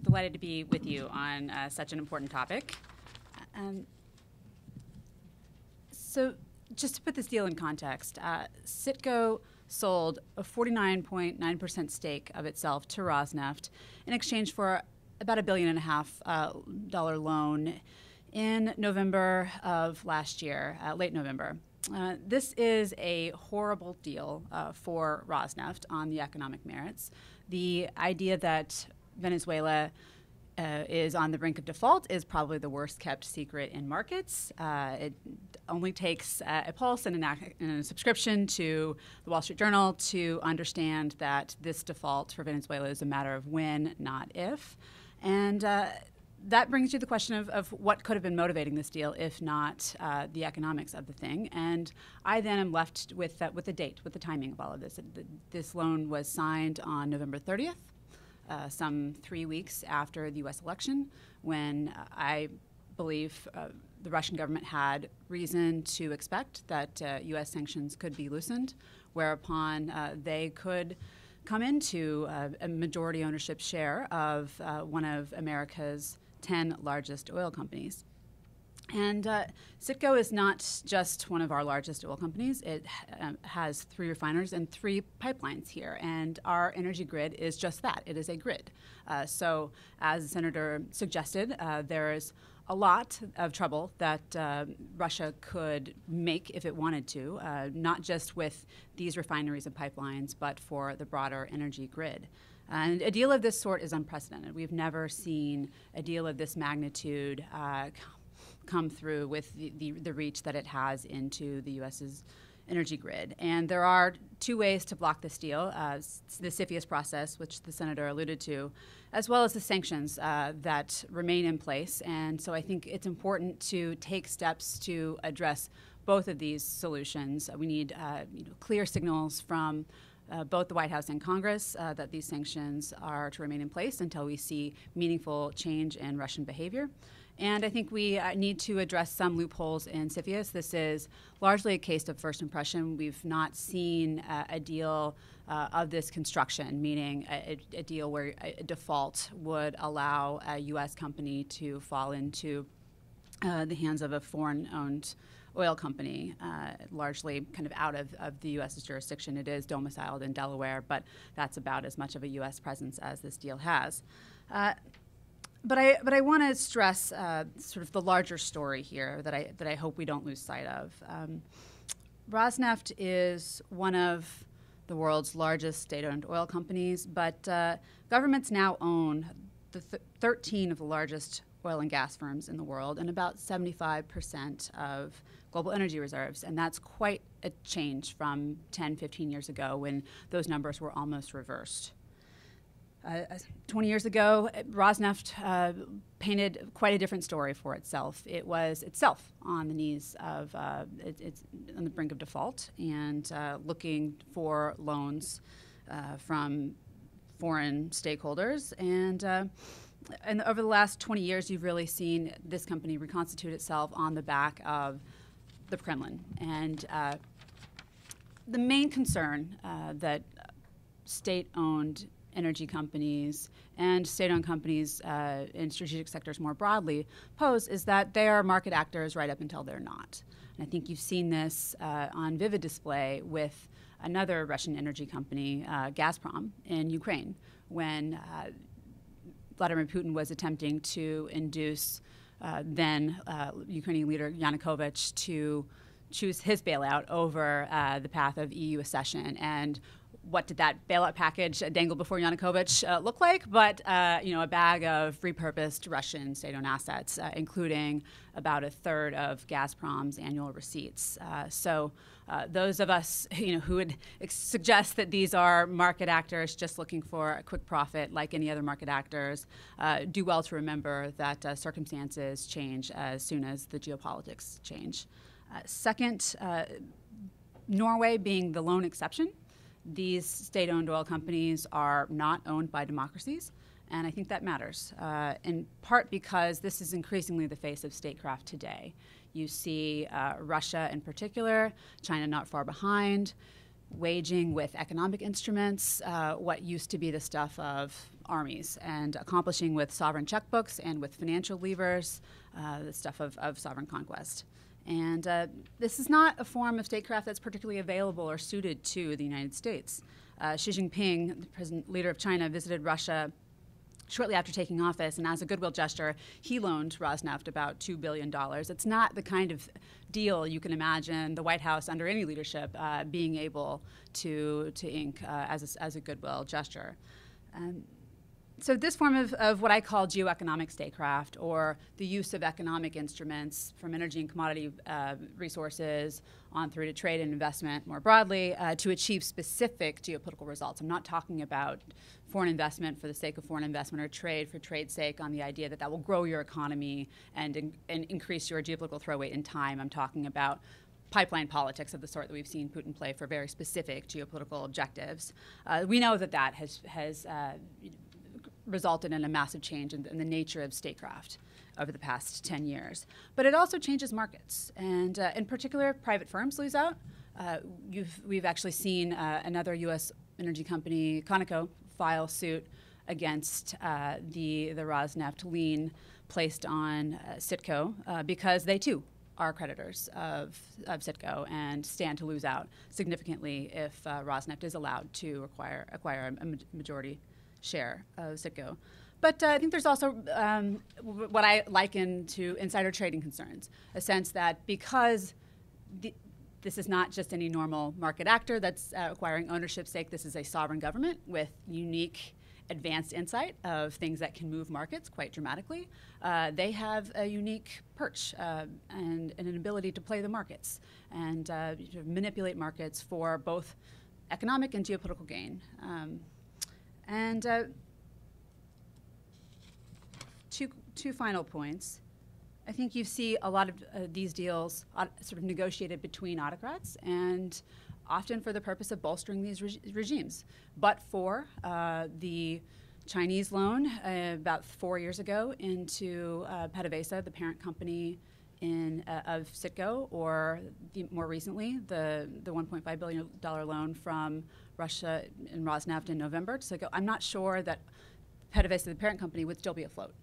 delighted to be with you on such an important topic. So just to put this deal in context, CITGO sold a 49.9% stake of itself to Rosneft in exchange for about $1.5 billion loan in November of last year, late November. This is a horrible deal for Rosneft on the economic merits. The idea that Venezuela is on the brink of default is probably the worst kept secret in markets. It only takes a pulse and a subscription to the Wall Street Journal to understand that this default for Venezuela is a matter of when, not if. And that brings you the question of what could have been motivating this deal, if not the economics of the thing. And I then am left with the date, with the timing of all of this. This loan was signed on November 30th. Some 3 weeks after the U.S. election, when I believe the Russian government had reason to expect that U.S. sanctions could be loosened, whereupon they could come into a majority ownership share of one of America's 10 largest oil companies. And CITGO is not just one of our largest oil companies. It has 3 refineries and 3 pipelines here. And our energy grid is just that. It is a grid. So as the Senator suggested, there is a lot of trouble that Russia could make if it wanted to, not just with these refineries and pipelines, but for the broader energy grid. And a deal of this sort is unprecedented. We've never seen a deal of this magnitude come through with the reach that it has into the U.S.'s energy grid. And there are 2 ways to block this deal, the CFIUS process, which the Senator alluded to, as well as the sanctions that remain in place. And so I think it's important to take steps to address both of these solutions. We need clear signals from both the White House and Congress that these sanctions are to remain in place until we see meaningful change in Russian behavior. And I think we need to address some loopholes in CFIUS. This is largely a case of first impression. We've not seen a deal of this construction, meaning a deal where a default would allow a U.S. company to fall into the hands of a foreign-owned oil company, largely kind of out of the U.S.'s jurisdiction. It is domiciled in Delaware, but that's about as much of a U.S. presence as this deal has. But I want to stress sort of the larger story here that I hope we don't lose sight of. Rosneft is one of the world's largest state-owned oil companies, but governments now own 13 of the largest oil and gas firms in the world and about 75% of global energy reserves. And that's quite a change from 10, 15 years ago when those numbers were almost reversed. 20 years ago, Rosneft painted quite a different story for itself. It was itself on the knees of, it's on the brink of default and looking for loans from foreign stakeholders. And over the last 20 years, you've really seen this company reconstitute itself on the back of the Kremlin. And the main concern that state-owned energy companies and state-owned companies in strategic sectors more broadly pose is that they are market actors right up until they're not. And I think you've seen this on vivid display with another Russian energy company, Gazprom, in Ukraine, when Vladimir Putin was attempting to induce then Ukrainian leader Yanukovych to choose his bailout over the path of EU accession. And what did that bailout package dangled before Yanukovych look like? But a bag of repurposed Russian state-owned assets, including about a third of Gazprom's annual receipts. So those of us who would suggest that these are market actors just looking for a quick profit, like any other market actors, do well to remember that circumstances change as soon as the geopolitics change. Second, Norway being the lone exception. These state-owned oil companies are not owned by democracies, and I think that matters, in part because this is increasingly the face of statecraft today. You see Russia in particular, China not far behind, waging with economic instruments what used to be the stuff of armies and accomplishing with sovereign checkbooks and with financial levers the stuff of sovereign conquest. And this is not a form of statecraft that's particularly available or suited to the United States. Xi Jinping, the president leader of China, visited Russia shortly after taking office, and as a goodwill gesture, he loaned Rosneft about $2 billion. It's not the kind of deal you can imagine the White House, under any leadership, being able to ink as a goodwill gesture. So this form of what I call geoeconomic statecraft, or the use of economic instruments from energy and commodity resources on through to trade and investment more broadly to achieve specific geopolitical results. I'm not talking about foreign investment for the sake of foreign investment or trade for trade's sake on the idea that that will grow your economy and increase your geopolitical throw weight in time. I'm talking about pipeline politics of the sort that we've seen Putin play for very specific geopolitical objectives. We know that that has resulted in a massive change in the nature of statecraft over the past 10 years. But it also changes markets. And in particular, private firms lose out. We've actually seen another U.S. energy company, Conoco, file suit against the Rosneft lien placed on CITGO because they, too, are creditors of CITGO and stand to lose out significantly if Rosneft is allowed to acquire a majority share of CITGO. But I think there's also what I liken to insider trading concerns, a sense that because this is not just any normal market actor that's acquiring ownership stake, this is a sovereign government with unique advanced insight of things that can move markets quite dramatically. They have a unique perch and an ability to play the markets and manipulate markets for both economic and geopolitical gain. Two final points. I think you see a lot of these deals sort of negotiated between autocrats and often for the purpose of bolstering these regimes. But for the Chinese loan about 4 years ago into PDVSA, the parent company of CITGO, or more recently, the $1.5 billion loan from Russia and Rosneft in November to CITGO, I'm not sure that PDVSA, the parent company, would still be afloat.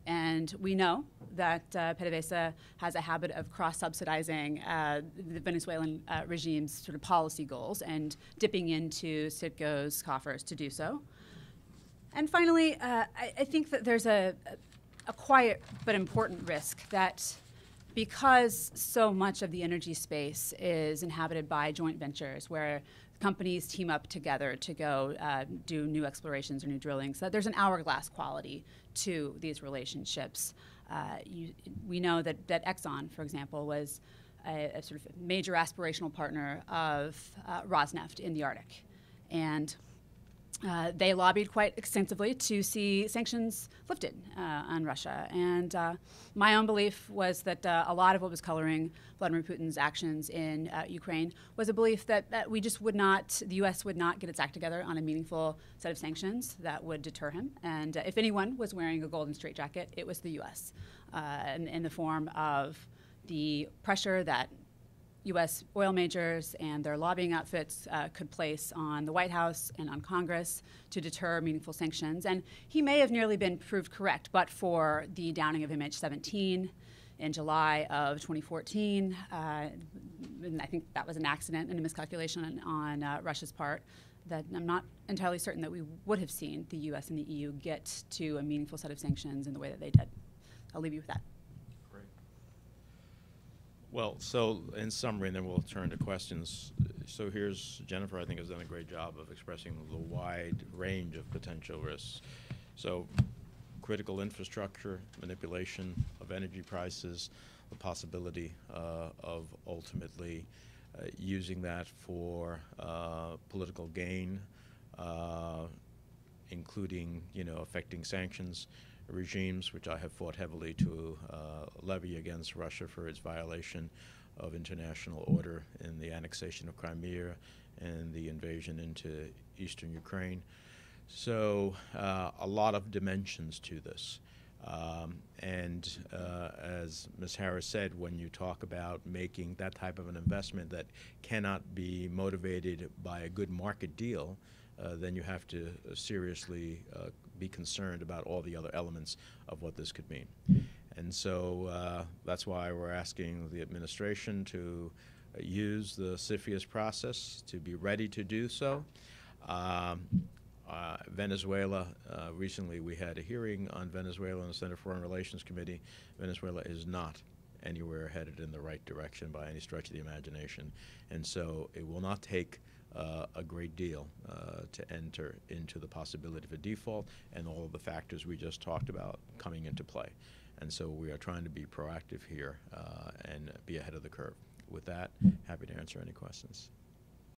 And we know that PDVSA has a habit of cross-subsidizing the Venezuelan regime's sort of policy goals and dipping into CITGO's coffers to do so. And finally, I think that there's a quiet but important risk that because so much of the energy space is inhabited by joint ventures where companies team up together to go do new explorations or new drillings, that there's an hourglass quality to these relationships. We know that Exxon, for example, was a sort of major aspirational partner of Rosneft in the Arctic. And they lobbied quite extensively to see sanctions lifted on Russia. And my own belief was that a lot of what was coloring Vladimir Putin's actions in Ukraine was a belief that we just would not, the U.S. would not get its act together on a meaningful set of sanctions that would deter him. And if anyone was wearing a golden straitjacket, it was the U.S. In the form of the pressure that U.S. oil majors and their lobbying outfits could place on the White House and on Congress to deter meaningful sanctions. And he may have nearly been proved correct, but for the downing of MH17 in July of 2014, and I think that was an accident and a miscalculation on Russia's part, that I'm not entirely certain that we would have seen the U.S. and the EU get to a meaningful set of sanctions in the way that they did. I'll leave you with that. Well, so in summary, and then we'll turn to questions. So here's Jennifer, I think, has done a great job of expressing the wide range of potential risks. So critical infrastructure, manipulation of energy prices, the possibility of ultimately using that for political gain, including, affecting sanctions regimes, which I have fought heavily to levy against Russia for its violation of international order in the annexation of Crimea and the invasion into eastern Ukraine. So a lot of dimensions to this. As Ms. Harris said, when you talk about making that type of an investment that cannot be motivated by a good market deal, then you have to seriously be concerned about all the other elements of what this could mean. And so that's why we're asking the administration to use the CFIUS process, to be ready to do so. Venezuela, recently we had a hearing on Venezuela in the Senate Foreign Relations Committee. Venezuela is not anywhere headed in the right direction by any stretch of the imagination. And so it will not take a great deal to enter into the possibility of a default and all of the factors we just talked about coming into play. And so we are trying to be proactive here and be ahead of the curve. With that, happy to answer any questions.